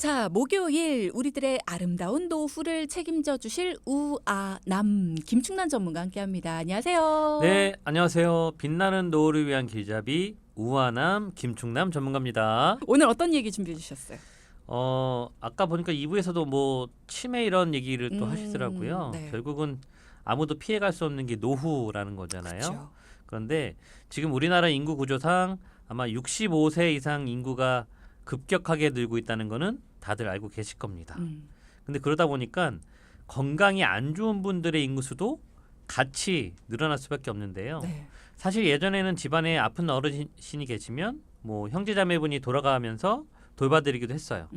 자, 목요일 우리들의 아름다운 노후를 책임져 주실 우아남 김충남 전문가 함께합니다. 안녕하세요. 네, 안녕하세요. 빛나는 노후를 위한 길잡이 우아남 김충남 전문가입니다. 오늘 어떤 얘기 준비해 주셨어요? 아까 보니까 2부에서도 뭐 치매 이런 얘기를 또 하시더라고요. 네. 결국은 아무도 피해갈 수 없는 게 노후라는 거잖아요. 그렇죠. 그런데 지금 우리나라 인구 구조상 아마 65세 이상 인구가 급격하게 늘고 있다는 거는 다들 알고 계실 겁니다. 근데 그러다 보니까 건강이 안 좋은 분들의 인구수도 같이 늘어날 수밖에 없는데요. 네. 사실 예전에는 집안에 아픈 어르신이 계시면 뭐 형제자매분이 돌아가면서 돌봐드리기도 했어요.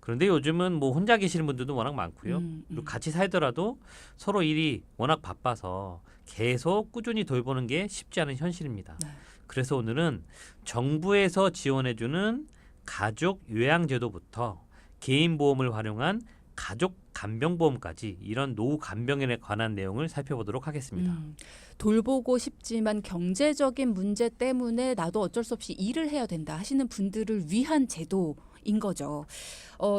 그런데 요즘은 뭐 혼자 계시는 분들도 워낙 많고요. 그리고 같이 살더라도 서로 일이 워낙 바빠서 계속 꾸준히 돌보는 게 쉽지 않은 현실입니다. 네. 그래서 오늘은 정부에서 지원해주는 가족 요양제도부터 개인 보험을 활용한 가족 간병보험까지 이런 노후 간병에 관한 내용을 살펴보도록 하겠습니다. 돌보고 싶지만 경제적인 문제 때문에 나도 어쩔 수 없이 일을 해야 된다 하시는 분들을 위한 제도인 거죠.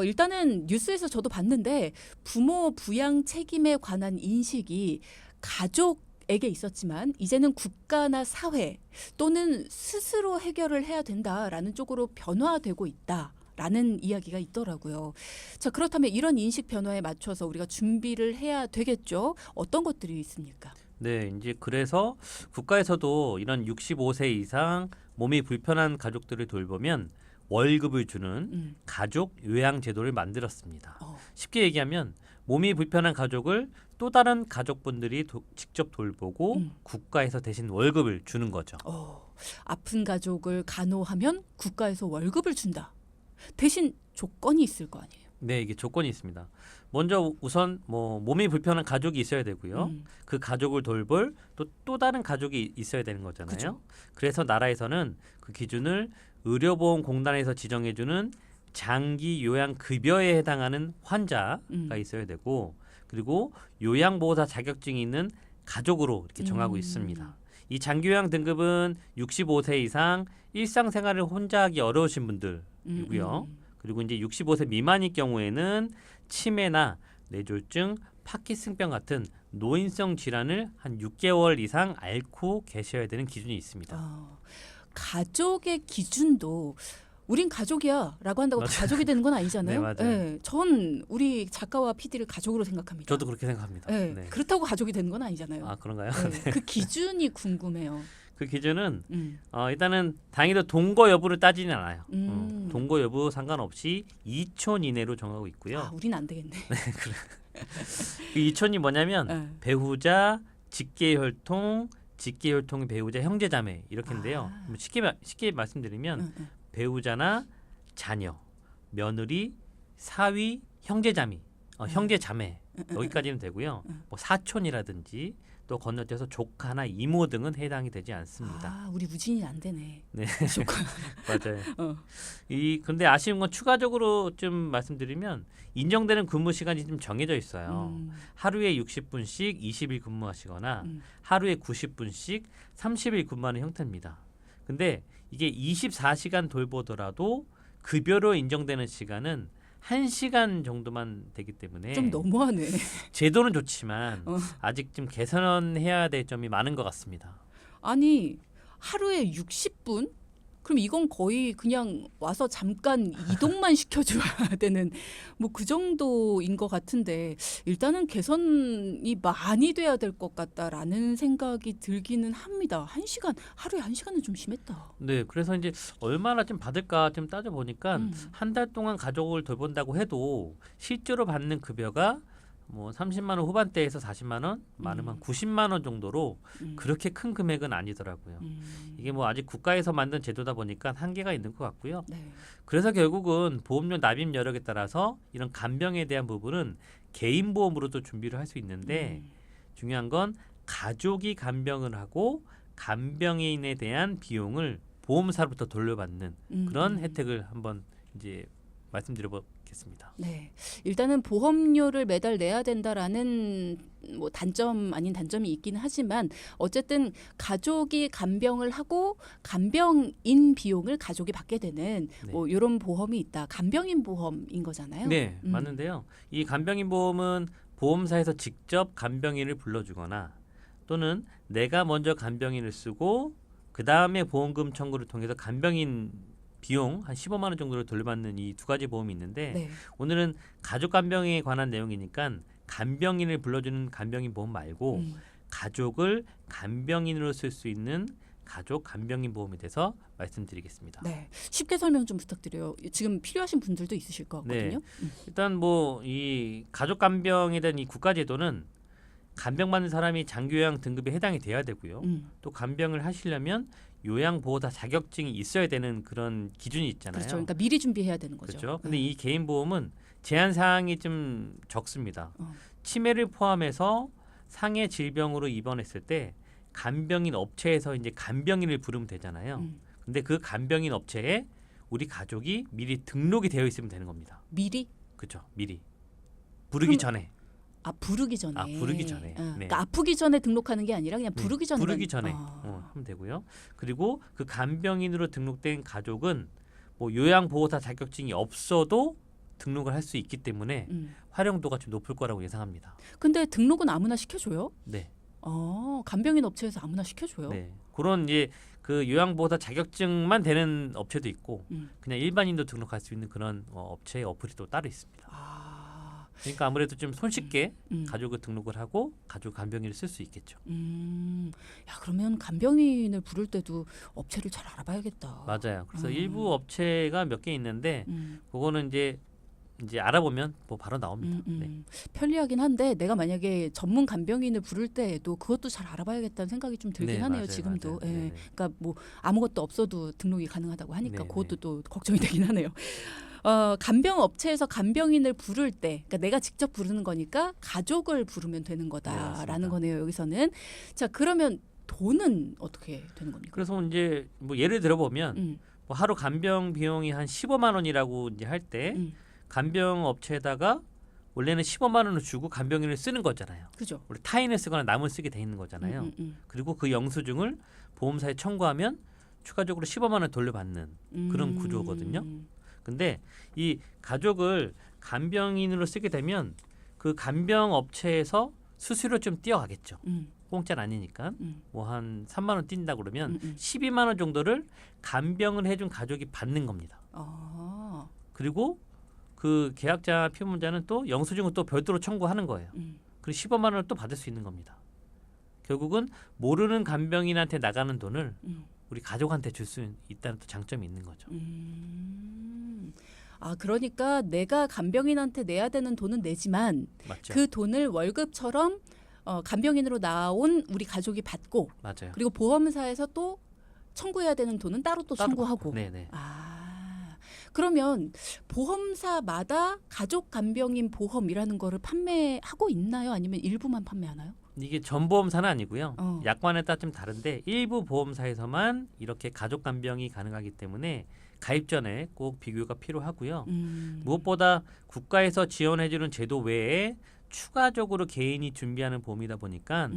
일단은 뉴스에서 저도 봤는데 부모 부양 책임에 관한 인식이 가족에게 있었지만 이제는 국가나 사회 또는 스스로 해결을 해야 된다라는 쪽으로 변화되고 있다. 라는 이야기가 있더라고요. 자, 그렇다면 이런 인식 변화에 맞춰서 우리가 준비를 해야 되겠죠. 어떤 것들이 있습니까? 네, 이제 그래서 국가에서도 이런 65세 이상 몸이 불편한 가족들을 돌보면 월급을 주는 가족 요양 제도를 만들었습니다. 쉽게 얘기하면 몸이 불편한 가족을 또 다른 가족분들이 직접 돌보고 국가에서 대신 월급을 주는 거죠. 아픈 가족을 간호하면 국가에서 월급을 준다. 대신 조건이 있을 거 아니에요. 네, 이게 조건이 있습니다. 먼저 우선 뭐 몸이 불편한 가족이 있어야 되고요. 그 가족을 돌볼 또 다른 가족이 있어야 되는 거잖아요. 그죠. 그래서 나라에서는 그 기준을 의료보험공단에서 지정해주는 장기 요양 급여에 해당하는 환자가 있어야 되고, 그리고 요양보호사 자격증이 있는 가족으로 이렇게 정하고 있습니다. 이 장기 요양 등급은 65세 이상 일상생활을 혼자 하기 어려우신 분들이고요. 그리고 이제 65세 미만일 경우에는 치매나 뇌졸중, 파킨슨병 같은 노인성 질환을 한 6개월 이상 앓고 계셔야 되는 기준이 있습니다. 가족의 기준도 우린 가족이야 라고 한다고 다 가족이 되는 건 아니잖아요. 네, 맞아요. 네, 전 우리 작가와 PD를 가족으로 생각합니다. 저도 그렇게 생각합니다. 네, 네. 그렇다고 가족이 되는 건 아니잖아요. 아, 그런가요? 네, 그 기준이 궁금해요. 그 기준은 일단은 다행히도 동거 여부를 따지는 않아요. 동거 여부 상관없이 2촌 이내로 정하고 있고요. 우린 안 되겠네. 그 2촌이 뭐냐면 네. 배우자, 직계혈통, 직계혈통의 배우자, 형제자매 이렇게인데요. 쉽게 말씀드리면 배우자나 자녀, 며느리, 사위, 형제자매 여기까지는 되고요. 뭐 사촌이라든지 또 건너뛰어서 조카나 이모 등은 해당이 되지 않습니다. 우리 우진이 안 되네. 네, 조카. 맞아요. 근데 아쉬운 건 추가적으로 좀 말씀드리면 인정되는 근무 시간이 좀 정해져 있어요. 하루에 60분씩 20일 근무하시거나 하루에 90분씩 30일 근무하는 형태입니다. 근데 이게 24시간 돌보더라도 급여로 인정되는 시간은 1시간 정도만 되기 때문에 좀 너무하네. 제도는 좋지만 아직 좀 개선해야 될 점이 많은 것 같습니다. 아니 하루에 60분? 그럼 이건 거의 그냥 와서 잠깐 이동만 시켜줘야 되는 뭐 그 정도인 것 같은데 일단은 개선이 많이 돼야 될 것 같다라는 생각이 들기는 합니다. 하루에 1시간은 좀 심했다. 네, 그래서 이제 얼마나 좀 받을까 좀 따져보니까 한 달 동안 가족을 돌본다고 해도 실제로 받는 급여가 뭐 30만 원 후반대에서 40만 원, 많으면 90만 원 정도로 그렇게 큰 금액은 아니더라고요. 이게 뭐 아직 국가에서 만든 제도다 보니까 한계가 있는 것 같고요. 네. 그래서 결국은 보험료 납입 여력에 따라서 이런 간병에 대한 부분은 개인 보험으로도 준비를 할 수 있는데 중요한 건 가족이 간병을 하고 간병인에 대한 비용을 보험사로부터 돌려받는 그런 혜택을 한번 이제 말씀드려보겠습니다. 네, 일단은 보험료를 매달 내야 된다라는 뭐 단점 아닌 단점이 있기는 하지만 어쨌든 가족이 간병을 하고 간병인 비용을 가족이 받게 되는 네. 뭐 이런 보험이 있다. 간병인 보험인 거잖아요. 네, 맞는데요. 이 간병인 보험은 보험사에서 직접 간병인을 불러주거나 또는 내가 먼저 간병인을 쓰고 그 다음에 보험금 청구를 통해서 간병인 비용 한 15만 원 정도를 돌려받는 이 두 가지 보험이 있는데 네. 오늘은 가족 간병에 관한 내용이니까 간병인을 불러주는 간병인 보험 말고 가족을 간병인으로 쓸 수 있는 가족 간병인 보험에 대해서 말씀드리겠습니다. 네, 쉽게 설명 좀 부탁드려요. 지금 필요하신 분들도 있으실 것 같거든요. 일단 뭐 이 가족 간병에 대한 이 국가제도는 간병받는 사람이 장기요양 등급에 해당이 돼야 되고요. 또 간병을 하시려면 요양보호사 자격증이 있어야 되는 그런 기준이 있잖아요. 그렇죠. 그러니까 미리 준비해야 되는 거죠. 그렇죠. 근데 이 개인 보험은 제한 사항이 좀 적습니다. 치매를 포함해서 상해 질병으로 입원했을 때 간병인 업체에서 이제 간병인을 부르면 되잖아요. 근데 그 간병인 업체에 우리 가족이 미리 등록이 되어 있으면 되는 겁니다. 미리? 그렇죠. 미리 부르기 전에. 부르기 전에. 부르기 전에. 네. 그러니까 아프기 전에 등록하는 게 아니라 그냥 부르기 전에. 부르기 전에 하면 되고요. 그리고 그 간병인으로 등록된 가족은 뭐 요양보호사 자격증이 없어도 등록을 할 수 있기 때문에 활용도가 좀 높을 거라고 예상합니다. 근데 등록은 아무나 시켜줘요? 네. 간병인 업체에서 아무나 시켜줘요? 네. 그런 이제 그 요양보호사 자격증만 되는 업체도 있고 그냥 일반인도 등록할 수 있는 그런 업체의 어플이 또 따로 있습니다. 그러니까 아무래도 좀 손쉽게 가족을 등록을 하고 가족 간병인을 쓸 수 있겠죠. 야, 그러면 간병인을 부를 때도 업체를 잘 알아봐야겠다. 맞아요. 그래서 일부 업체가 몇 개 있는데 그거는 이제 알아보면 뭐 바로 나옵니다. 네. 편리하긴 한데 내가 만약에 전문 간병인을 부를 때에도 그것도 잘 알아봐야겠다는 생각이 좀 들긴 네, 하네요. 맞아요, 지금도. 맞아요. 예. 네네. 그러니까 뭐 아무것도 없어도 등록이 가능하다고 하니까 네네. 그것도 또 걱정이 되긴 하네요. 간병 업체에서 간병인을 부를 때, 그러니까 내가 직접 부르는 거니까 가족을 부르면 되는 거다라는 맞습니다. 거네요. 여기서는. 자, 그러면 돈은 어떻게 되는 겁니까? 그래서 이제 뭐 예를 들어보면 뭐 하루 간병 비용이 한 15만 원이라고 이제 할 때 간병 업체에다가 원래는 15만 원을 주고 간병인을 쓰는 거잖아요. 그죠? 우리 타인을 쓰거나 남을 쓰게 돼 있는 거잖아요. 그리고 그 영수증을 보험사에 청구하면 추가적으로 15만 원 돌려받는 그런 구조거든요. 근데 이 가족을 간병인으로 쓰게 되면 그 간병 업체에서 수수료 좀 띄어가겠죠. 공짜는 아니니까 뭐 한 3만 원 뛴다 그러면 12만 원 정도를 간병을 해준 가족이 받는 겁니다. 그리고 그 계약자 피문자는 또 영수증을 또 별도로 청구하는 거예요. 그리고 15만 원을 또 받을 수 있는 겁니다. 결국은 모르는 간병인한테 나가는 돈을 우리 가족한테 줄 수 있다는 또 장점이 있는 거죠. 그러니까 내가 간병인한테 내야 되는 돈은 내지만 맞죠? 그 돈을 월급처럼 간병인으로 나온 우리 가족이 받고 맞아요. 그리고 보험사에서 또 청구해야 되는 돈은 따로 또 청구하고. 네네. 그러면 보험사마다 가족 간병인 보험이라는 거를 판매하고 있나요? 아니면 일부만 판매하나요? 이게 전 보험사는 아니고요. 약관에 따라 좀 다른데 일부 보험사에서만 이렇게 가족 간병이 가능하기 때문에 가입 전에 꼭 비교가 필요하고요. 무엇보다 국가에서 지원해주는 제도 외에 추가적으로 개인이 준비하는 보험이다 보니까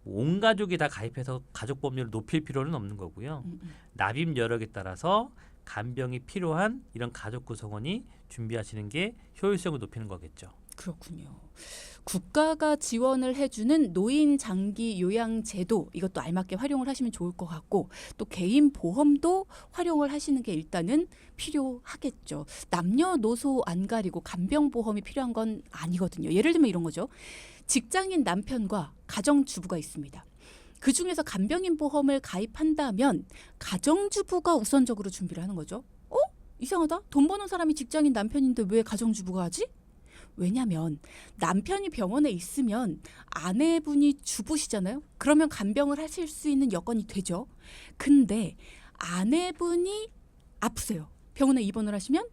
온 가족이 다 가입해서 가족 보험료를 높일 필요는 없는 거고요. 납입 여력에 따라서 간병이 필요한 이런 가족 구성원이 준비하시는 게 효율성을 높이는 거겠죠. 그렇군요. 국가가 지원을 해주는 노인 장기 요양 제도 이것도 알맞게 활용을 하시면 좋을 것 같고 또 개인 보험도 활용을 하시는 게 일단은 필요하겠죠. 남녀노소 안 가리고 간병 보험이 필요한 건 아니거든요. 예를 들면 이런 거죠. 직장인 남편과 가정주부가 있습니다. 그 중에서 간병인 보험을 가입한다면 가정주부가 우선적으로 준비를 하는 거죠. 이상하다. 돈 버는 사람이 직장인 남편인데 왜 가정주부가 하지? 왜냐하면 남편이 병원에 있으면 아내분이 주부시잖아요. 그러면 간병을 하실 수 있는 여건이 되죠. 근데 아내분이 아프세요. 병원에 입원을 하시면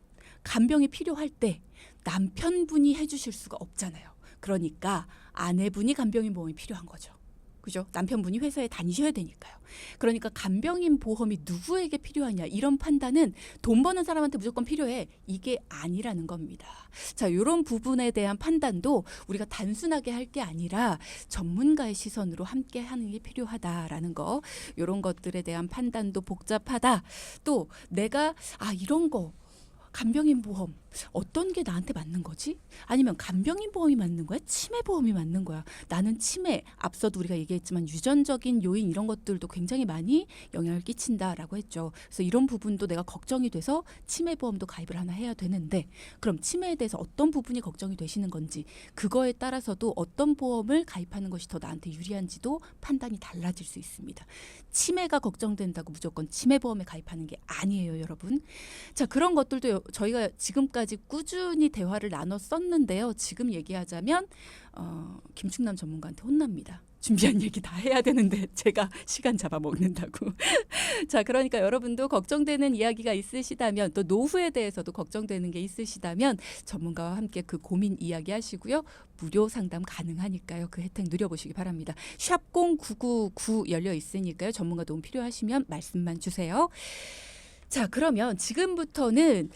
간병이 필요할 때 남편분이 해주실 수가 없잖아요. 그러니까 아내분이 간병인 보험이 필요한 거죠. 그죠? 남편분이 회사에 다니셔야 되니까요. 그러니까 간병인 보험이 누구에게 필요하냐 이런 판단은 돈 버는 사람한테 무조건 필요해. 이게 아니라는 겁니다. 자, 이런 부분에 대한 판단도 우리가 단순하게 할 게 아니라 전문가의 시선으로 함께 하는 게 필요하다라는 거. 이런 것들에 대한 판단도 복잡하다. 또 내가 이런 거 간병인 보험 어떤 게 나한테 맞는 거지? 아니면 간병인 보험이 맞는 거야? 치매 보험이 맞는 거야? 나는 치매, 앞서도 우리가 얘기했지만 유전적인 요인 이런 것들도 굉장히 많이 영향을 끼친다라고 했죠. 그래서 이런 부분도 내가 걱정이 돼서 치매 보험도 가입을 하나 해야 되는데 그럼 치매에 대해서 어떤 부분이 걱정이 되시는 건지 그거에 따라서도 어떤 보험을 가입하는 것이 더 나한테 유리한지도 판단이 달라질 수 있습니다. 치매가 걱정된다고 무조건 치매 보험에 가입하는 게 아니에요, 여러분. 자, 그런 것들도 저희가 지금까지 꾸준히 대화를 나눴었는데요. 지금 얘기하자면 김충남 전문가한테 혼납니다. 준비한 얘기 다 해야 되는데 제가 시간 잡아먹는다고. 자, 그러니까 여러분도 걱정되는 이야기가 있으시다면 또 노후에 대해서도 걱정되는 게 있으시다면 전문가와 함께 그 고민 이야기하시고요. 무료 상담 가능하니까요. 그 혜택 누려보시기 바랍니다. 샵 0999 열려 있으니까요. 전문가 도움 필요하시면 말씀만 주세요. 자, 그러면 지금부터는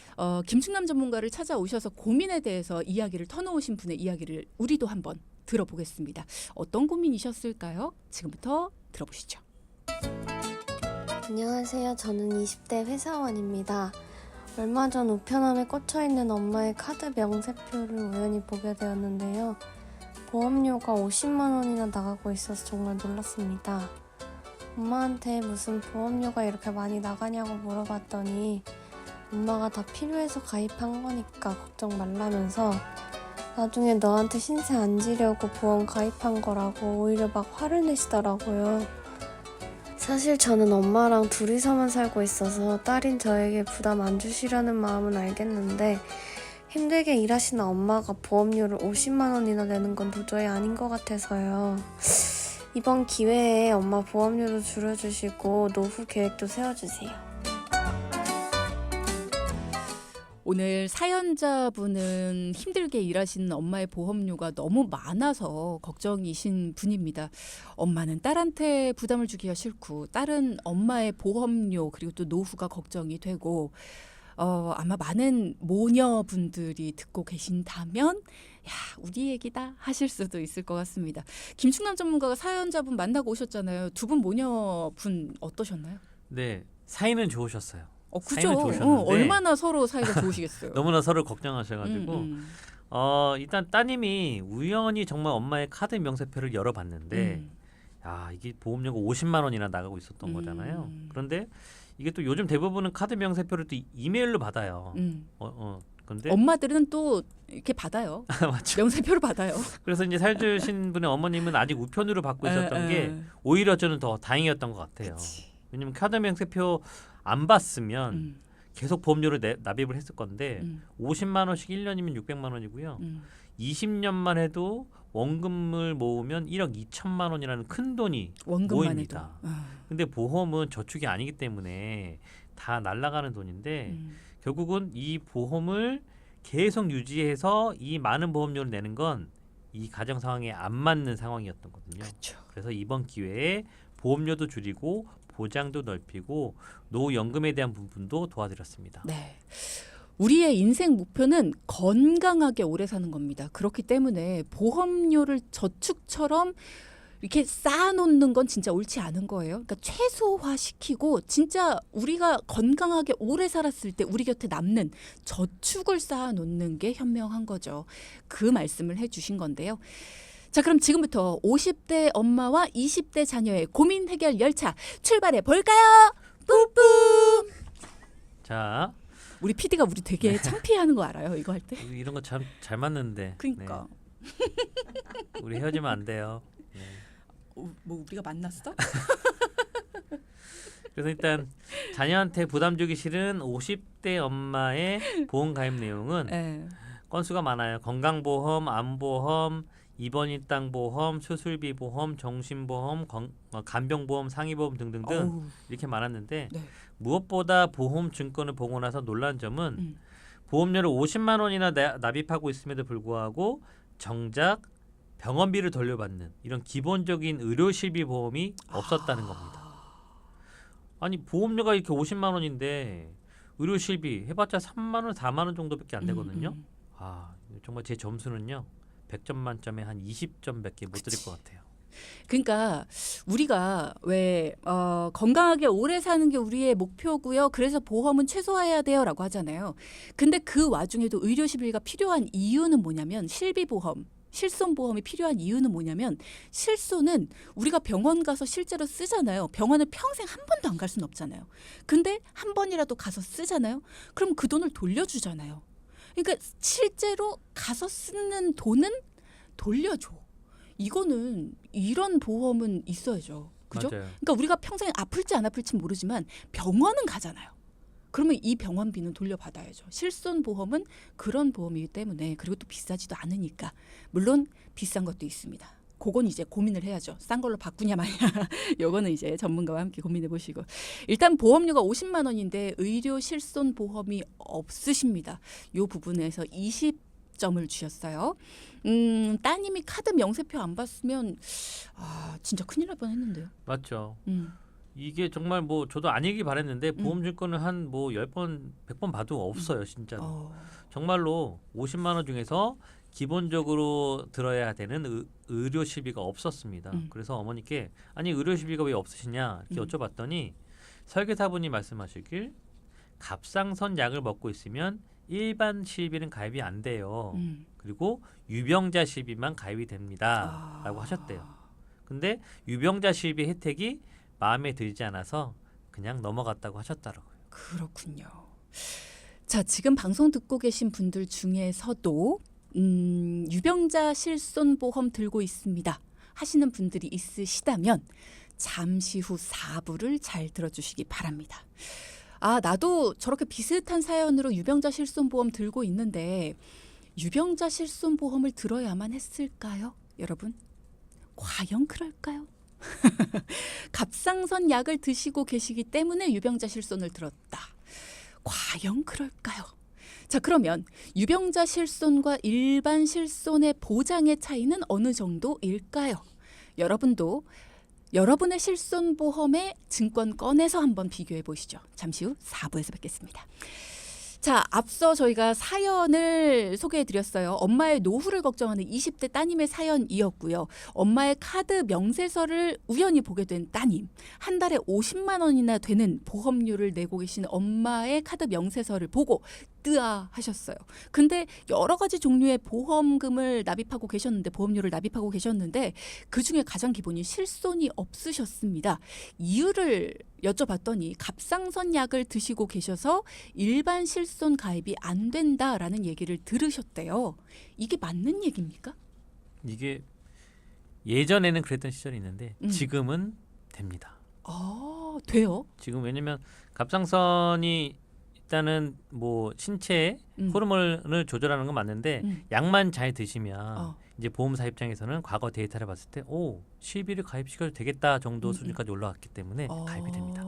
김충남 전문가를 찾아오셔서 고민에 대해서 이야기를 터놓으신 분의 이야기를 우리도 한번 들어보겠습니다. 어떤 고민이셨을까요? 지금부터 들어보시죠. 안녕하세요. 저는 20대 회사원입니다. 얼마 전 우편함에 꽂혀있는 엄마의 카드 명세표를 우연히 보게 되었는데요. 보험료가 50만 원이나 나가고 있어서 정말 놀랐습니다. 엄마한테 무슨 보험료가 이렇게 많이 나가냐고 물어봤더니 엄마가 다 필요해서 가입한 거니까 걱정 말라면서 나중에 너한테 신세 안 지려고 보험 가입한 거라고 오히려 막 화를 내시더라고요. 사실 저는 엄마랑 둘이서만 살고 있어서 딸인 저에게 부담 안 주시려는 마음은 알겠는데 힘들게 일하시는 엄마가 보험료를 50만 원이나 내는 건 도저히 아닌 것 같아서요. 이번 기회에 엄마 보험료도 줄여주시고 노후 계획도 세워주세요. 오늘 사연자분은 힘들게 일하시는 엄마의 보험료가 너무 많아서 걱정이신 분입니다. 엄마는 딸한테 부담을 주기가 싫고 딸은 엄마의 보험료 그리고 또 노후가 걱정이 되고 아마 많은 모녀분들이 듣고 계신다면 야, 우리 얘기다 하실 수도 있을 것 같습니다. 김충남 전문가가 사연자분 만나고 오셨잖아요. 두 분 모녀분 어떠셨나요? 네, 사이는 좋으셨어요. 그죠. 사이는 좋으셨는데 얼마나 서로 사이가 좋으시겠어요. 너무나 서로 걱정하셔가지고 일단 따님이 우연히 정말 엄마의 카드 명세표를 열어봤는데 야, 이게 보험료가 50만 원이나 나가고 있었던 거잖아요. 그런데 이게 또 요즘 대부분은 카드 명세표를 또 이메일로 받아요. 근데 엄마들은 또 이렇게 받아요. 맞죠. 명세표를 받아요. 그래서 이제 살주신 분의 어머님은 아직 우편으로 받고 있었던 게 오히려 저는 더 다행이었던 것 같아요. 그치. 왜냐면 카드 명세표 안 받으면 계속 보험료를 납입을 했을 건데 50만 원씩 1년이면 600만 원이고요. 20년만 해도 원금을 모으면 1억 2천만 원이라는 큰 돈이 모입니다. 근데 보험은 저축이 아니기 때문에 다 날아가는 돈인데 결국은 이 보험을 계속 유지해서 이 많은 보험료를 내는 건 이 가정 상황에 안 맞는 상황이었던 거거든요. 그쵸. 그래서 이번 기회에 보험료도 줄이고 보장도 넓히고 노후연금에 대한 부분도 도와드렸습니다. 네. 우리의 인생 목표는 건강하게 오래 사는 겁니다. 그렇기 때문에 보험료를 저축처럼 이렇게 쌓아놓는 건 진짜 옳지 않은 거예요. 그러니까 최소화시키고 진짜 우리가 건강하게 오래 살았을 때 우리 곁에 남는 저축을 쌓아놓는 게 현명한 거죠. 그 말씀을 해주신 건데요. 자, 그럼 지금부터 50대 엄마와 20대 자녀의 고민 해결 열차 출발해 볼까요? 뿌뿌. 자, 우리 PD가 우리 되게 창피해하는 거 알아요? 이거 할 때? 이런 거 참 잘 맞는데. 그러니까. 네. 우리 헤어지면 안 돼요. 네. 뭐 우리가 만났어? 그래서 일단 자녀한테 부담 주기 싫은 50대 엄마의 보험 가입 내용은 네. 건수가 많아요. 건강보험, 암보험, 입원 일당 보험, 수술비 보험, 정신보험, 간병보험, 상해보험 등등등 이렇게 많았는데 네. 무엇보다 보험 증권을 보고 나서 놀란 점은 보험료를 50만 원이나 납입하고 있음에도 불구하고 정작 병원비를 돌려받는 이런 기본적인 의료 실비 보험이 없었다는 겁니다. 아니 보험료가 이렇게 50만 원인데 의료 실비 해봤자 3만 원, 4만 원 정도밖에 안 되거든요. 아 정말 제 점수는요 100점 만점에 한 20점밖에 못 드릴 것 같아요. 그러니까 우리가 왜 건강하게 오래 사는 게 우리의 목표고요. 그래서 보험은 최소화해야 돼요라고 하잖아요. 근데 그 와중에도 의료 실비가 필요한 이유는 뭐냐면 실비보험, 실손보험이 필요한 이유는 뭐냐면 실손은 우리가 병원 가서 실제로 쓰잖아요. 병원을 평생 한 번도 안 갈 수는 없잖아요. 근데 한 번이라도 가서 쓰잖아요. 그럼 그 돈을 돌려주잖아요. 그러니까 실제로 가서 쓰는 돈은 돌려줘. 이거는 이런 보험은 있어야죠. 그죠? 맞아요. 그러니까 우리가 평생 아플지 안 아플지 모르지만 병원은 가잖아요. 그러면 이 병원비는 돌려받아야죠. 실손보험은 그런 보험이기 때문에 그리고 또 비싸지도 않으니까 물론 비싼 것도 있습니다. 그건 이제 고민을 해야죠. 싼 걸로 바꾸냐 마냐. 요거는 이제 전문가와 함께 고민해 보시고 일단 보험료가 50만 원인데 의료 실손 보험이 없으십니다. 요 부분에서 20점을 주셨어요. 따님이 카드 명세표 안 봤으면 진짜 큰일 날 뻔했는데요. 맞죠. 음. 이게 정말 뭐 저도 아니길 바랬는데 보험 질권을 한 뭐 10번, 100번 봐도 없어요, 진짜로. 정말로 50만 원 중에서 기본적으로 들어야 되는 의료 실비가 없었습니다. 그래서 어머니께 아니 의료 실비가 왜 없으시냐 이렇게 여쭤봤더니 설계사분이 말씀하시길 갑상선 약을 먹고 있으면 일반 실비는 가입이 안 돼요. 그리고 유병자 실비만 가입이 됩니다. 라고 하셨대요. 근데 유병자 실비 혜택이 마음에 들지 않아서 그냥 넘어갔다고 하셨더라고요. 그렇군요. 자, 지금 방송 듣고 계신 분들 중에서도 유병자 실손보험 들고 있습니다 하시는 분들이 있으시다면 잠시 후 4부를 잘 들어주시기 바랍니다. 나도 저렇게 비슷한 사연으로 유병자 실손보험 들고 있는데 유병자 실손보험을 들어야만 했을까요? 여러분, 과연 그럴까요? 갑상선 약을 드시고 계시기 때문에 유병자 실손을 들었다. 과연 그럴까요? 자, 그러면 유병자 실손과 일반 실손의 보장의 차이는 어느 정도일까요? 여러분도 여러분의 실손보험의 증권 꺼내서 한번 비교해 보시죠. 잠시 후 4부에서 뵙겠습니다. 자, 앞서 저희가 사연을 소개해드렸어요. 엄마의 노후를 걱정하는 20대 따님의 사연이었고요. 엄마의 카드 명세서를 우연히 보게 된 따님. 한 달에 50만 원이나 되는 보험료를 내고 계신 엄마의 카드 명세서를 보고 뜨아 하셨어요. 근데 여러 가지 종류의 보험금을 납입하고 계셨는데 보험료를 납입하고 계셨는데 그중에 가장 기본이 실손이 없으셨습니다. 이유를 여쭤봤더니 갑상선 약을 드시고 계셔서 일반 실손 가입이 안 된다라는 얘기를 들으셨대요. 이게 맞는 얘기입니까? 이게 예전에는 그랬던 시절이 있는데 지금은 됩니다. 돼요? 지금 왜냐면 갑상선이 일단은 뭐 신체의 호르몬을 조절하는 건 맞는데 약만 잘 드시면 이제 보험사 입장에서는 과거 데이터를 봤을 때 실비를 가입시켜도 되겠다 정도 수준까지 올라왔기 때문에 가입이 됩니다.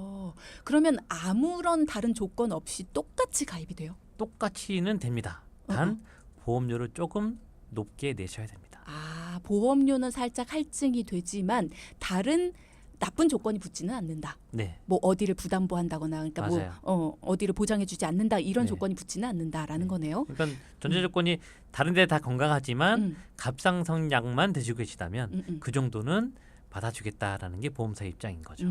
그러면 아무런 다른 조건 없이 똑같이 가입이 돼요? 똑같이는 됩니다. 단 보험료를 조금 높게 내셔야 됩니다. 보험료는 살짝 할증이 되지만 다른 나쁜 조건이 붙지는 않는다. 네. 뭐 어디를 부담보한다거나, 그러니까 맞아요. 뭐 어디를 보장해주지 않는다 이런 네. 조건이 붙지는 않는다라는 거네요. 그러니까 전제 조건이 다른데 다 건강하지만 갑상선 약만 드시고 계시다면 그 정도는 받아주겠다라는 게 보험사 입장인 거죠.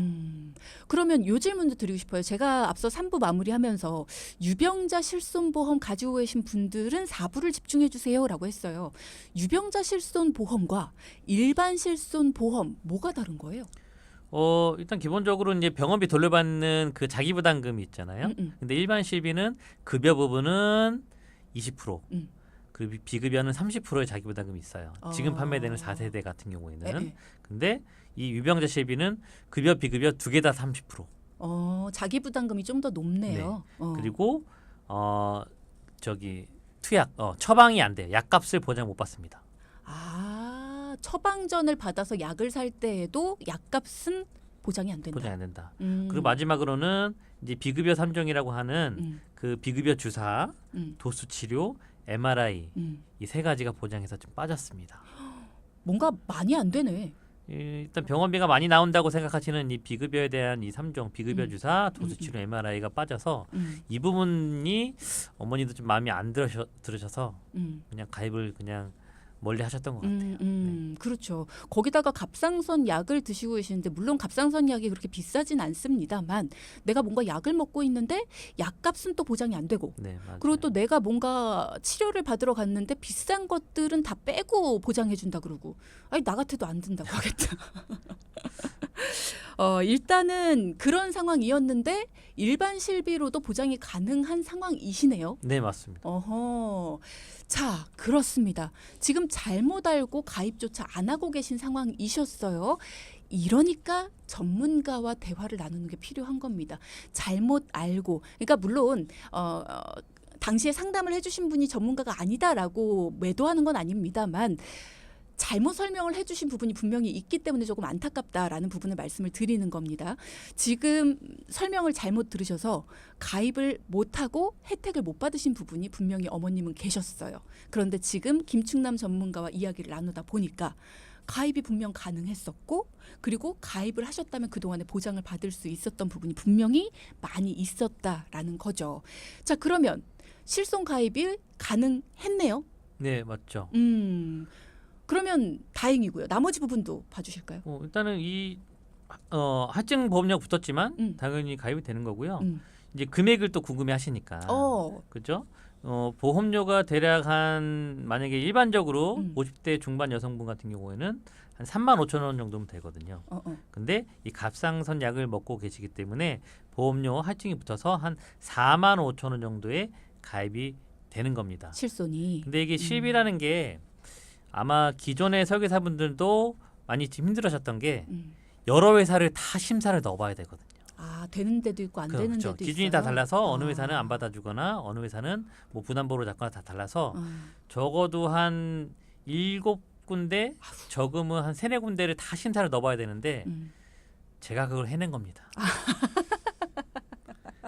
그러면 요 질문도 드리고 싶어요. 제가 앞서 3부 마무리하면서 유병자 실손보험 가지고 계신 분들은 4부를 집중해 주세요라고 했어요. 유병자 실손보험과 일반 실손보험 뭐가 다른 거예요? 일단 기본적으로 이제 병원비 돌려받는 그 자기부담금이 있잖아요. 근데 일반 실비는 급여 부분은 20%, 그리고 비급여는 30%의 자기부담금이 있어요. 지금 판매되는 4세대 같은 경우에는. 근데 이 유병자 실비는 급여, 비급여 두 개 다 30%. 자기부담금이 좀 더 높네요. 그리고 투약, 처방이 안 돼요. 약값을 보장 못 받습니다. 처방전을 받아서 약을 살 때에도 약값은 보장이 안 된다. 보장이 안 된다. 그리고 마지막으로는 이제 비급여 3종이라고 하는 그 비급여 주사, 도수 치료, MRI 이 세 가지가 보장해서 좀 빠졌습니다. 뭔가 많이 안 되네. 일단 병원비가 많이 나온다고 생각하시는 이 비급여에 대한 이 3종 비급여 음. 주사, 도수치료, MRI가 빠져서 음, 이 부분이 어머니도 좀 마음이 안 들으셔서 음. 그냥 가입을 그냥 멀리 하셨던 것 같아요. 그렇죠. 거기다가 갑상선 약을 드시고 계시는데 물론 갑상선 약이 그렇게 비싸진 않습니다만 내가 뭔가 약을 먹고 있는데 약값은 또 보장이 안 되고 네, 맞아요. 그리고 또 내가 뭔가 치료를 받으러 갔는데 비싼 것들은 다 빼고 보장해 준다 그러고 아니 나 같아도 안 든다고 하겠다. 일단은 그런 상황이었는데 일반 실비로도 보장이 가능한 상황이시네요. 네, 맞습니다. 어허. 자, 그렇습니다. 지금 잘못 알고 가입조차 안 하고 계신 상황이셨어요. 이러니까 전문가와 대화를 나누는 게 필요한 겁니다. 잘못 알고. 그러니까 물론 당시에 상담을 해주신 분이 전문가가 아니다라고 매도하는 건 아닙니다만 잘못 설명을 해주신 부분이 분명히 있기 때문에 조금 안타깝다라는 부분을 말씀을 드리는 겁니다. 지금 설명을 잘못 들으셔서 가입을 못하고 혜택을 못 받으신 부분이 분명히 어머님은 계셨어요. 그런데 지금 김충남 전문가와 이야기를 나누다 보니까 가입이 분명 가능했었고 그리고 가입을 하셨다면 그동안에 보장을 받을 수 있었던 부분이 분명히 많이 있었다라는 거죠. 자, 그러면 실손 가입이 가능했네요. 네, 맞죠. 그러면 다행이고요. 나머지 부분도 봐주실까요? 일단은 이 할증 보험료 붙었지만 당연히 가입이 되는 거고요. 이제 금액을 또 궁금해하시니까, 그렇죠? 보험료가 대략 한 만약에 일반적으로 50대 중반 여성분 같은 경우에는 한 35,000원 정도면 되거든요. 근데 이 갑상선 약을 먹고 계시기 때문에 보험료 할증이 붙어서 한 45,000원 정도의 가입이 되는 겁니다. 실손이. 근데 이게 실비라는 게 아마 기존의 설계사분들도 많이 좀 힘들으셨던 게 여러 회사를 다 심사를 넣어봐야 되거든요. 아, 되는 데도 있고 안 되는 그렇죠. 데도 기준이 있어요. 다 달라서 어느 회사는 안 받아주거나 어느 회사는 뭐 부담보로 잡거나 다 달라서 적어도 한 7군데 적으면 한 3-4군데를 다 심사를 넣어봐야 되는데 제가 그걸 해낸 겁니다.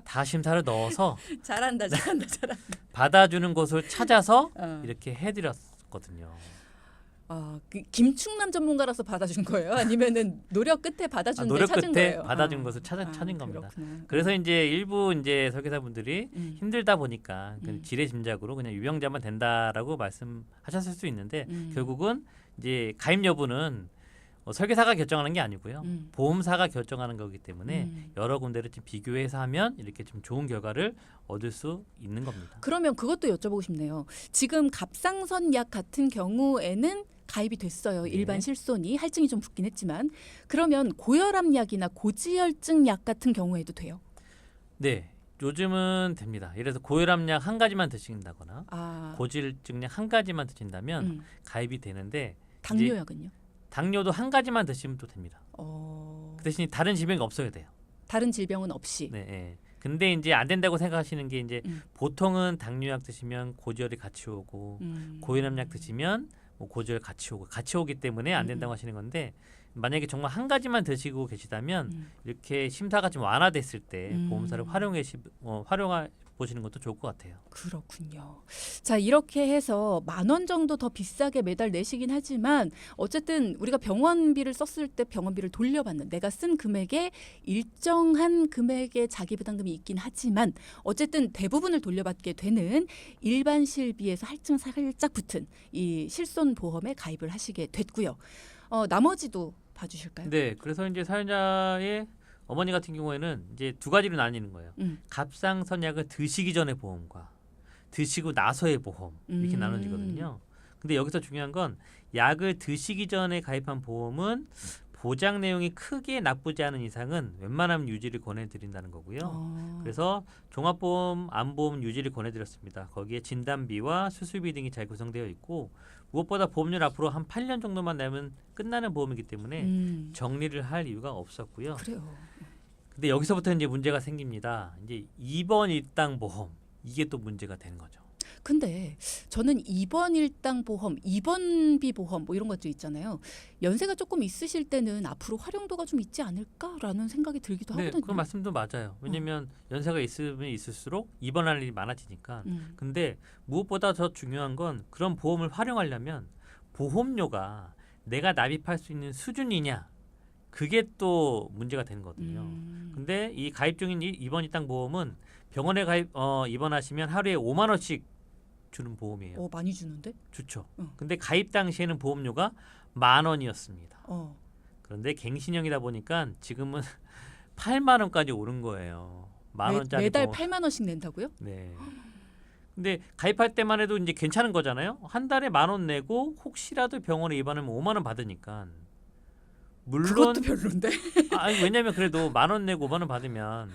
다 심사를 넣어서 잘한다. 받아주는 곳을 찾아서 이렇게 해드렸거든요. 그 김충남 전문가라서 받아준 거예요? 아니면은 노력 끝에 받아준 데 노력 찾은 끝에 거예요? 받아준 것을 찾은 겁니다. 그렇구나. 그래서 이제 일부 이제 설계사분들이 힘들다 보니까 그 음. 지레짐작으로 그냥 유병자만 된다라고 말씀하셨을 수 있는데 음. 결국은 이제 가입 여부는 설계사가 결정하는 게 아니고요. 보험사가 결정하는 거기 때문에 여러 군데를 좀 비교해서 하면 이렇게 좀 좋은 결과를 얻을 수 있는 겁니다. 그러면 그것도 여쭤보고 싶네요. 지금 갑상선 약 같은 경우에는 가입이 됐어요. 네. 일반 실손이 할증이 좀 붙긴 했지만 그러면 고혈압 약이나 고지혈증 약 같은 경우에도 돼요? 네, 요즘은 됩니다. 예를 들어서 고혈압약 한 가지만 드신다거나 아, 고지혈증약 한 가지만 드신다면 가입이 되는데 당뇨약은요? 당뇨도 한 가지만 드시면 또 됩니다. 그 대신 다른 질병이 없어야 돼요. 다른 질병은 없이. 네, 예. 근데 이제 안 된다고 생각하시는 게 이제 보통은 당뇨약 드시면 고지혈이 같이 오고 고혈압약 드시면 뭐 고지혈 같이 오기 때문에 안 된다고 하시는 건데 만약에 정말 한 가지만 드시고 계시다면 이렇게 심사가 좀 완화됐을 때 보험사를 활용해 보시는 것도 좋을 것 같아요. 그렇군요. 자, 이렇게 해서 10,000원 정도 더 비싸게 매달 내시긴 하지만 어쨌든 우리가 병원비를 썼을 때 병원비를 돌려받는 내가 쓴 금액에 일정한 금액의 자기 부담금이 있긴 하지만 어쨌든 대부분을 돌려받게 되는 일반 실비에서 할증 살짝 붙은 이 실손 보험에 가입을 하시게 됐고요. 나머지도 봐주실까요? 네, 그래서 이제 사연자의 어머니 같은 경우에는 이제 두 가지로 나뉘는 거예요. 갑상선 약을 드시기 전의 보험과 드시고 나서의 보험 이렇게 나눠지거든요. 근데 여기서 중요한 건 약을 드시기 전에 가입한 보험은 보장 내용이 크게 나쁘지 않은 이상은 웬만하면 유지를 권해드린다는 거고요. 그래서 종합보험, 암보험 유지를 권해드렸습니다. 거기에 진단비와 수술비 등이 잘 구성되어 있고 무엇보다 보험료를 앞으로 한 8년 정도만 내면 끝나는 보험이기 때문에 정리를 할 이유가 없었고요. 그래요. 근데 여기서부터 이제 문제가 생깁니다. 이제 입원 일당 보험 이게 또 문제가 되는 거죠. 근데 저는 입원 일당 보험, 입원비 보험 뭐 이런 것도 있잖아요. 연세가 조금 있으실 때는 앞으로 활용도가 좀 있지 않을까라는 생각이 들기도 네, 하거든요. 그 말씀도 맞아요. 왜냐하면 연세가 있으면 있을수록 입원할 일이 많아지니까. 근데 무엇보다 더 중요한 건 그런 보험을 활용하려면 보험료가 내가 납입할 수 있는 수준이냐 그게 또 문제가 되는 거거든요. 근데 이 가입 중인 입원 일당 보험은 병원에 입원하시면 하루에 5만 원씩 주는 보험이에요. 많이 주는데? 좋죠. 응. 근데 가입 당시에는 보험료가 10,000원이었습니다. 어. 그런데 갱신형이다 보니까 지금은 8만 원까지 오른 거예요. 만 원짜리 매달 보험. 8만 원씩 낸다고요? 네. 근데 가입할 때만 해도 이제 괜찮은 거잖아요. 한 달에 10,000원 내고 혹시라도 병원에 입원하면 5만 원 받으니까. 물론 그것도 별론데. 아니 왜냐면 그래도 10,000원 내고 5만 원 받으면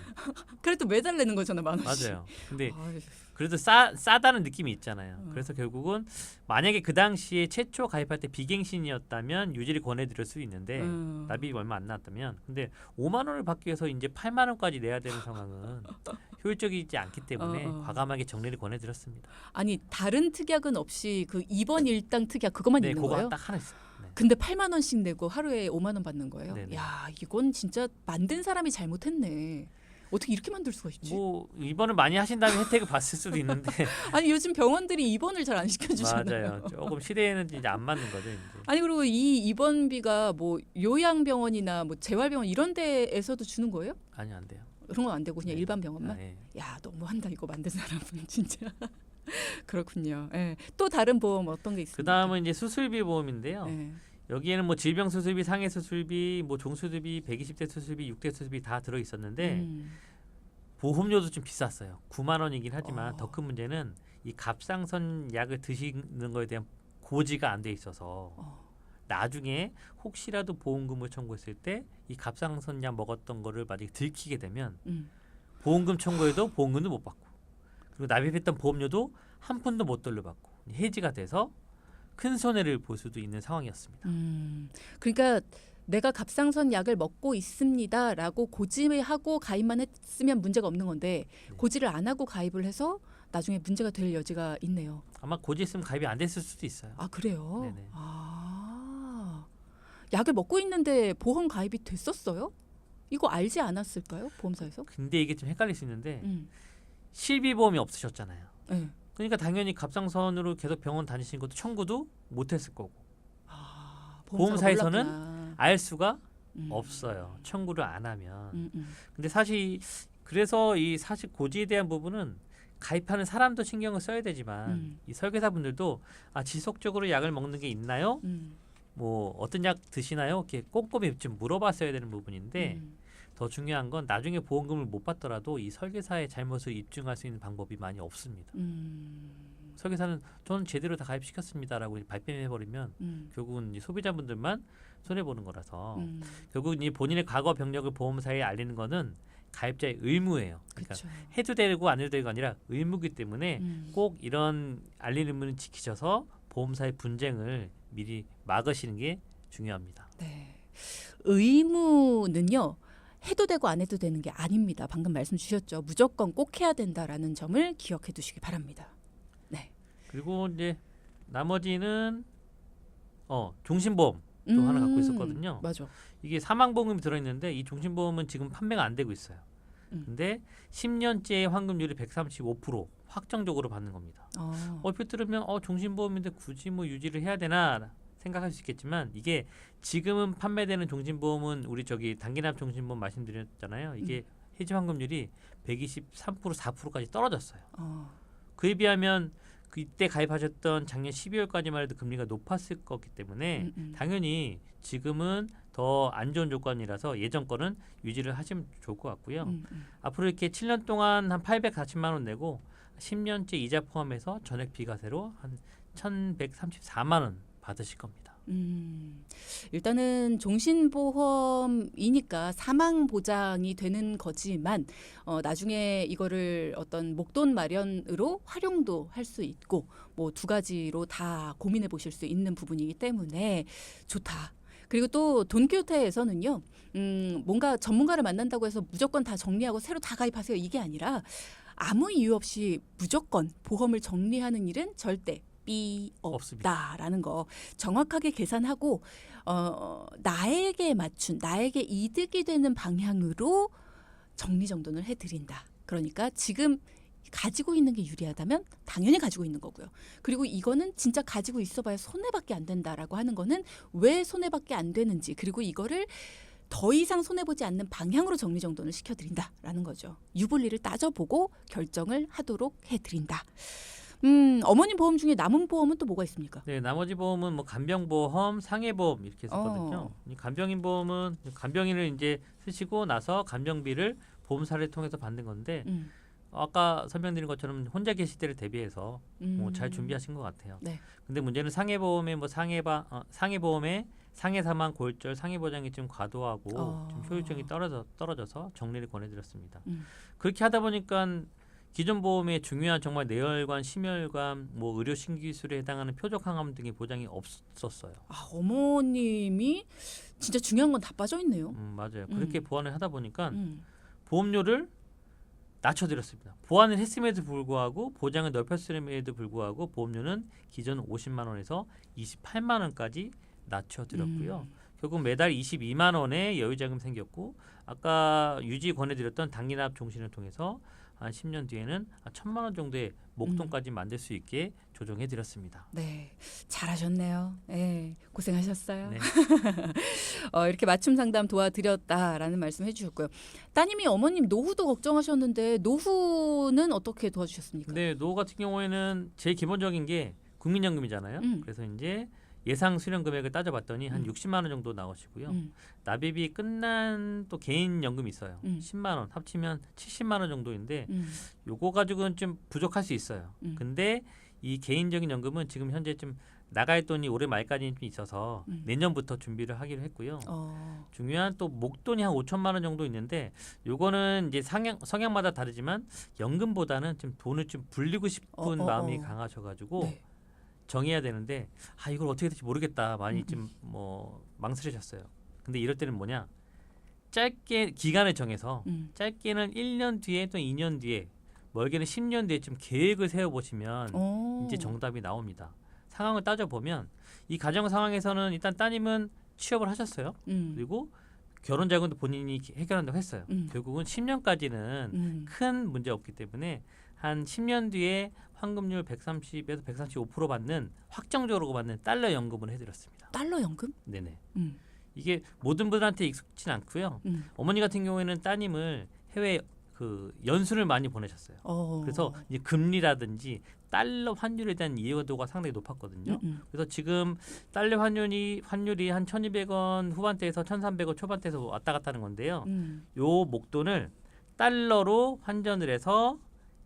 그래도 매달 내는 거잖아, 만 원씩. 맞아요. 근데 아유, 그래도 싸다는 느낌이 있잖아요. 어. 그래서 결국은 만약에 그 당시에 최초 가입할 때 비갱신이었다면 유지를 권해드릴 수 있는데 납입이 얼마 안 나왔다면 근데 5만 원을 받기 위해서 이제 8만 원까지 내야 되는 상황은 효율적이지 않기 때문에 과감하게 정리를 권해드렸습니다. 아니 다른 특약은 없이 그 입원 일당 특약 그것만 네, 있는 그거 거예요? 딱 하나 있어요. 네. 근데 8만 원씩 내고 하루에 5만 원 받는 거예요? 네네. 야, 이건 진짜 만든 사람이 잘못했네. 어떻게 이렇게 만들 수가 있지? 뭐 입원을 많이 하신 다음에 혜택을 봤을 수도 있는데 아니 요즘 병원들이 입원을 잘 안 시켜주잖아요. 맞아요. 조금 시대에는 이제 안 맞는 거죠. 이제. 아니 그리고 이 입원비가 뭐 요양병원이나 뭐 재활병원 이런 데에서도 주는 거예요? 아니 안 돼요. 그런 건 안 되고 그냥 네. 일반 병원만? 아, 예. 야 너무한다 이거 만든 사람은 진짜. 그렇군요. 예. 또 다른 보험 어떤 게 있습니까? 그 다음은 이제 수술비 보험인데요. 예. 여기에는 뭐 질병 수술비, 상해 수술비, 뭐 종수술비, 120대 수술비, 6대 수술비 다 들어 있었는데 보험료도 좀 비쌌어요. 9만 원이긴 하지만 더 큰 문제는 이 갑상선 약을 드시는 거에 대한 고지가 안 돼 있어서 나중에 혹시라도 보험금을 청구했을 때 이 갑상선 약 먹었던 거를 만약에 들키게 되면 보험금 청구해도 보험금도 못 받고 그리고 납입했던 보험료도 한 푼도 못 돌려받고 해지가 돼서 큰 손해를 볼 수도 있는 상황이었습니다. 그러니까 내가 갑상선 약을 먹고 있습니다라고 고지하고 가입만 했으면 문제가 없는 건데 네. 고지를 안 하고 가입을 해서 나중에 문제가 될 여지가 있네요. 아마 고지 있으면 가입이 안 됐을 수도 있어요. 아 그래요? 네네. 아 약을 먹고 있는데 보험 가입이 됐었어요? 이거 알지 않았을까요? 보험사에서? 근데 이게 좀 헷갈릴 수 있는데 음. 실비보험이 없으셨잖아요. 네. 그러니까 당연히 갑상선으로 계속 병원 다니신 것도 청구도 못했을 거고 아, 보험사에서는 몰랐구나. 알 수가 없어요. 청구를 안 하면. 근데 사실 그래서 이 사실 고지에 대한 부분은 가입하는 사람도 신경을 써야 되지만 이 설계사분들도 지속적으로 약을 먹는 게 있나요? 뭐 어떤 약 드시나요? 이렇게 꼼꼼히 좀 물어봤어야 되는 부분인데 더 중요한 건 나중에 보험금을 못 받더라도 이 설계사의 잘못을 입증할 수 있는 방법이 많이 없습니다. 설계사는 저는 제대로 다 가입시켰습니다라고 발뺌해버리면 결국은 이 소비자분들만 손해 보는 거라서 결국 이 본인의 과거 병력을 보험사에 알리는 거는 가입자의 의무예요. 그러니까 그쵸. 해도 되고 안 해도 되고가 아니라 의무이기 때문에 꼭 이런 알리는 의무는 지키셔서 보험사의 분쟁을 미리 막으시는 게 중요합니다. 네. 의무는요. 해도 되고 안 해도 되는 게 아닙니다. 방금 말씀 주셨죠. 무조건 꼭 해야 된다라는 점을 기억해 두시기 바랍니다. 네. 그리고 이제 나머지는 종신보험 또 하나 갖고 있었거든요. 맞아. 이게 사망보험이 들어있는데 이 종신보험은 지금 판매가 안 되고 있어요. 근데 10년째 환급률이 135% 확정적으로 받는 겁니다. 얼핏 들으면 종신보험인데 굳이 뭐 유지를 해야 되나 생각할 수 있겠지만 이게 지금은 판매되는 종신보험은 우리 단기납 종신보험 말씀드렸잖아요. 이게 해지 환급률이 123% 4%까지 떨어졌어요. 그에 비하면 그때 가입하셨던 작년 12월까지만 해도 금리가 높았을 거기 때문에 당연히 지금은 더 안 좋은 조건이라서 예전 거는 유지를 하시면 좋을 것 같고요. 앞으로 이렇게 7년 동안 한 840만 원 내고 10년째 이자 포함해서 전액 비과세로 한 1,134만 원 받으실 겁니다. 일단은 종신보험이니까 사망 보장이 되는 거지만 나중에 이거를 어떤 목돈 마련으로 활용도 할 수 있고 뭐 두 가지로 다 고민해 보실 수 있는 부분이기 때문에 좋다. 그리고 또 돈키호테에서는요. 뭔가 전문가를 만난다고 해서 무조건 다 정리하고 새로 다 가입하세요. 이게 아니라 아무 이유 없이 무조건 보험을 정리하는 일은 절대 없다라는 거 정확하게 계산하고 나에게 맞춘 나에게 이득이 되는 방향으로 정리정돈을 해드린다. 그러니까 지금 가지고 있는 게 유리하다면 당연히 가지고 있는 거고요. 그리고 이거는 진짜 가지고 있어봐야 손해밖에 안 된다라고 하는 거는 왜 손해밖에 안 되는지, 그리고 이거를 더 이상 손해보지 않는 방향으로 정리정돈을 시켜드린다라는 거죠. 유불리를 따져보고 결정을 하도록 해드린다. 어머님 보험 중에 남은 보험은 또 뭐가 있습니까? 네, 나머지 보험은 뭐 간병보험, 상해보험 이렇게 썼거든요. 이 간병인 보험은 간병인을 이제 쓰시고 나서 간병비를 보험사를 통해서 받는 건데 아까 설명드린 것처럼 혼자 계실 때를 대비해서 뭐 잘 준비하신 것 같아요. 네. 근데 문제는 상해보험에 뭐 상해보험에 상해사망, 골절, 상해보장이 좀 과도하고 좀 효율성이 떨어져서 정리를 권해드렸습니다. 그렇게 하다 보니까 기존 보험에 중요한 정말 뇌혈관, 심혈관, 뭐 의료 신기술에 해당하는 표적 항암 등의 보장이 없었어요. 아, 어머님이 진짜 중요한 건 다 빠져 있네요. 맞아요. 그렇게 보완을 하다 보니까 음. 보험료를 낮춰드렸습니다. 보완을 했음에도 불구하고 보장을 넓혔음에도 불구하고 보험료는 기존 50만 원에서 28만 원까지 낮춰드렸고요. 결국 매달 22만 원의 여유자금 생겼고 아까 유지 권해드렸던 당기납 종신을 통해서 한 10년 뒤에는 1,000만 원 정도의 목돈까지 만들 수 있게 조정해드렸습니다. 네, 잘하셨네요. 네, 고생하셨어요. 네. 이렇게 맞춤 상담 도와드렸다라는 말씀 해주셨고요. 따님이 어머님 노후도 걱정하셨는데 노후는 어떻게 도와주셨습니까? 네, 노후 같은 경우에는 제일 기본적인 게 국민연금이잖아요. 그래서 이제 예상 수령 금액을 따져봤더니 한 60만 원 정도 나오시고요. 납입이 끝난 또 개인 연금이 있어요. 10만 원 합치면 70만 원 정도인데 요거 가지고는 좀 부족할 수 있어요. 근데 이 개인적인 연금은 지금 현재 좀 나갈 돈이 올해 말까지 좀 있어서 내년부터 준비를 하기로 했고요. 중요한 또 목돈이 한 5천만 원 정도 있는데 요거는 이제 성향마다 다르지만 연금보다는 좀 돈을 좀 불리고 싶은 마음이 강하셔가지고 네. 정해야 되는데 이걸 어떻게 될지 모르겠다 많이 좀 뭐 망설이셨어요. 근데 이럴 때는 뭐냐 짧게 기간을 정해서 짧게는 1년 뒤에 또 2년 뒤에 멀게는 10년 뒤에 좀 계획을 세워보시면 이제 정답이 나옵니다. 상황을 따져보면 이 가정 상황에서는 일단 따님은 취업을 하셨어요. 그리고 결혼 자금도 본인이 해결한다고 했어요. 결국은 10년까지는 큰 문제 없기 때문에 한 10년 뒤에 환급률 130에서 135% 받는 확정적으로 받는 달러 연금을 해드렸습니다. 달러 연금? 네네. 이게 모든 분들한테 익숙진 않고요. 어머니 같은 경우에는 따님을 해외 그 연수를 많이 보내셨어요. 그래서 이제 금리라든지 달러 환율에 대한 이해도가 상당히 높았거든요. 그래서 지금 달러 환율이 한 1,200원 후반대에서 1,300원 초반대에서 왔다 갔다 하는 건데요. 요 목돈을 달러로 환전을 해서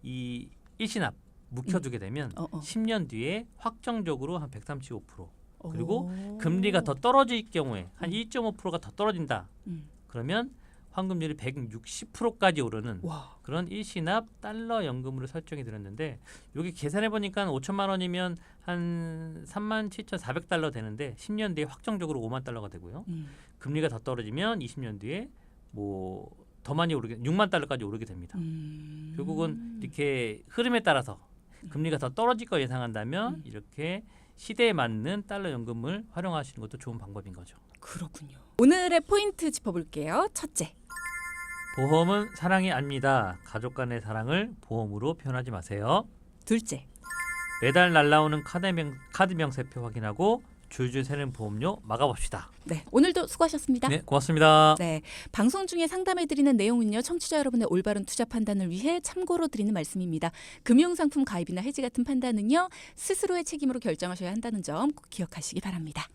이 일시납 묵혀두게 되면 10년 뒤에 확정적으로 한 135% 그리고 금리가 더 떨어질 경우에 한 1.5%가 더 떨어진다. 그러면 환급률이 160%까지 오르는 그런 일시납 달러 연금으로 설정해 드렸는데 여기 계산해 보니까 5천만 원이면 한 37,400달러 되는데 10년 뒤에 확정적으로 5만 달러가 되고요. 금리가 더 떨어지면 20년 뒤에 뭐 더 많이 오르게 6만 달러까지 오르게 됩니다. 결국은 이렇게 흐름에 따라서 금리가 더 떨어질 거 예상한다면 이렇게 시대에 맞는 달러 연금을 활용하시는 것도 좋은 방법인 거죠. 그렇군요. 오늘의 포인트 짚어볼게요. 첫째. 보험은 사랑이 아닙니다. 가족 간의 사랑을 보험으로 표현하지 마세요. 둘째. 매달 날라오는 카드 명세표 확인하고 줄줄 새는 보험료 막아봅시다. 네, 오늘도 수고하셨습니다. 네, 고맙습니다. 네, 방송 중에 상담해드리는 내용은요, 청취자 여러분의 올바른 투자 판단을 위해 참고로 드리는 말씀입니다. 금융상품 가입이나 해지 같은 판단은요, 스스로의 책임으로 결정하셔야 한다는 점 꼭 기억하시기 바랍니다.